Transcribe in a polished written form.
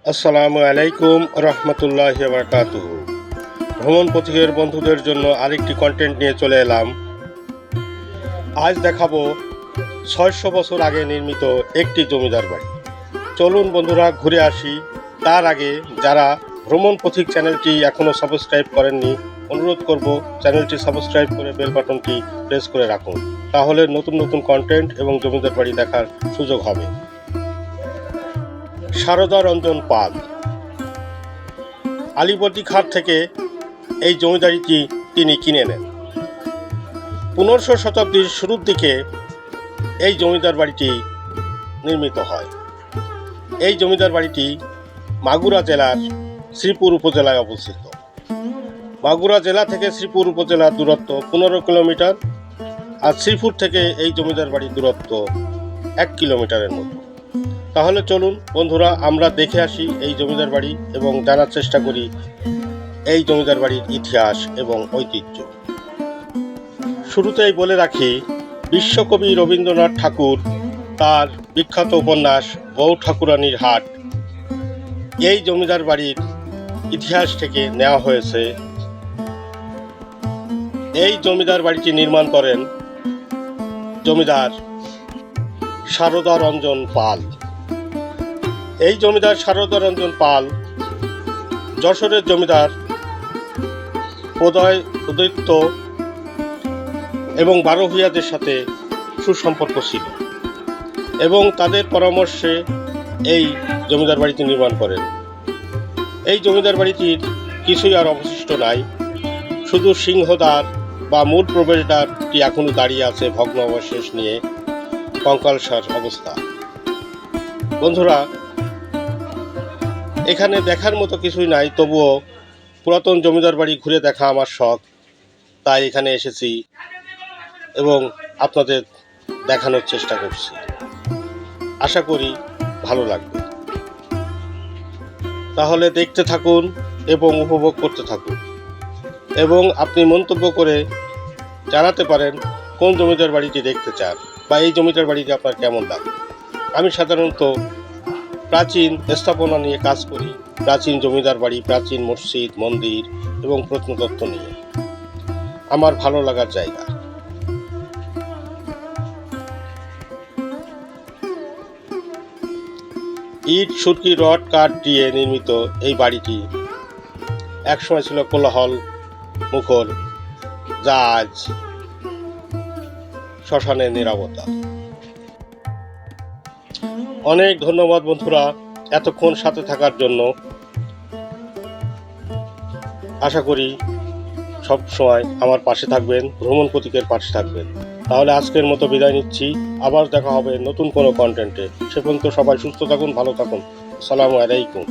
আসসালামু আলাইকুম রহমতুল্লাহি ওয়া বারাকাতুহু। ভ্রমণ পথিকের বন্ধুদের জন্য আরেকটি কন্টেন্ট নিয়ে চলে এলাম। আজ দেখাবো ৬০০ বছর আগে নির্মিত একটি জমিদার বাড়ি। চলুন বন্ধুরা ঘুরে আসি। তার আগে যারা ভ্রমণ পথিক চ্যানেলটি এখনও সাবস্ক্রাইব করেননি, অনুরোধ করব চ্যানেলটি সাবস্ক্রাইব করে বেল বাটনটি প্রেস করে রাখুন, তাহলে নতুন নতুন কন্টেন্ট এবং জমিদার বাড়ি দেখার সুযোগ হবে। সারদা রঞ্জন পাল আলীবর্দী খাঁ থেকে এই জমিদারিটি তিনি কিনে নেন। ১৫০০ শতাব্দীর শুরুর দিকে এই জমিদার বাড়িটি নির্মিত হয়। এই জমিদার বাড়িটি মাগুরা জেলার শ্রীপুর উপজেলায় অবস্থিত। মাগুরা জেলা থেকে শ্রীপুর উপজেলার দূরত্ব ১৫ কিলোমিটার, আর শ্রীপুর থেকে এই জমিদার বাড়ির দূরত্ব ১ কিলোমিটারের মতো। তাহলে চলুন বন্ধুরা আমরা দেখে আসি এই জমিদার বাড়ি এবং জানার চেষ্টা করি এই জমিদার বাড়ির ইতিহাস এবং ঐতিহ্য। শুরুতেই বলে রাখি, বিশ্বকবি রবীন্দ্রনাথ ঠাকুর তার বিখ্যাত উপন্যাস বউ ঠাকুরানীর হাট এই জমিদার বাড়ির ইতিহাস থেকে নেওয়া হয়েছে। এই জমিদার বাড়িটি নির্মাণ করেন জমিদার সারদা রঞ্জন পাল। এই জমিদার সারদা রঞ্জন পাল যশোরের জমিদার উদয়িত এবং বারোভূয়াদের সাথে সুসম্পর্ক ছিল এবং তাদের পরামর্শে এই জমিদার বাড়িটি নির্মাণ করেন। এই জমিদার বাড়িটির কিছুই আর অবশিষ্ট নাই, শুধু সিংহদ্বার বা মূল প্রবেশদ্বারটি এখনও দাঁড়িয়ে আছে ভগ্ন অবশেষ নিয়ে, কঙ্কালসার অবস্থা। বন্ধুরা, এখানে দেখার মতো কিছুই নাই, তবুও পুরাতন জমিদার বাড়ি ঘুরে দেখা আমার শখ, তাই এখানে এসেছি এবং আপনাদের দেখানোর চেষ্টা করছি। আশা করি ভালো লাগবে। তাহলে দেখতে থাকুন এবং উপভোগ করতে থাকুন, এবং আপনি মন্তব্য করে জানাতে পারেন কোন জমিদার বাড়িটি দেখতে চান বা এই জমিদার বাড়িটি আপনার কেমন লাগে। আমি সাধারণত প্রাচীন স্থাপনা নিয়ে কাজ করি, প্রাচীন জমিদার বাড়ি, প্রাচীন মসজিদ, মন্দির এবং প্রত্নতত্ত্ব নিয়ে আমার ভালো লাগার জায়গা। ইট, সুরকি, রড, কাঠ দিয়ে নির্মিত এই বাড়িটি একসময় ছিল কোলাহল মুখর, যা আজ শ্মশানের নীরবতা। অনেক ধন্যবাদ বন্ধুরা এতক্ষণ সাথে থাকার জন্য। আশা করি সব সময় আমার পাশে থাকবেন, ভ্রমণ পথিকের পাশে থাকবেন। তাহলে আজকের মতো বিদায় নিচ্ছি, আবার দেখা হবে নতুন কোনো কন্টেন্টে। সে পর্যন্ত সবাই সুস্থ থাকুন, ভালো থাকুন। আসসালামু আলাইকুম।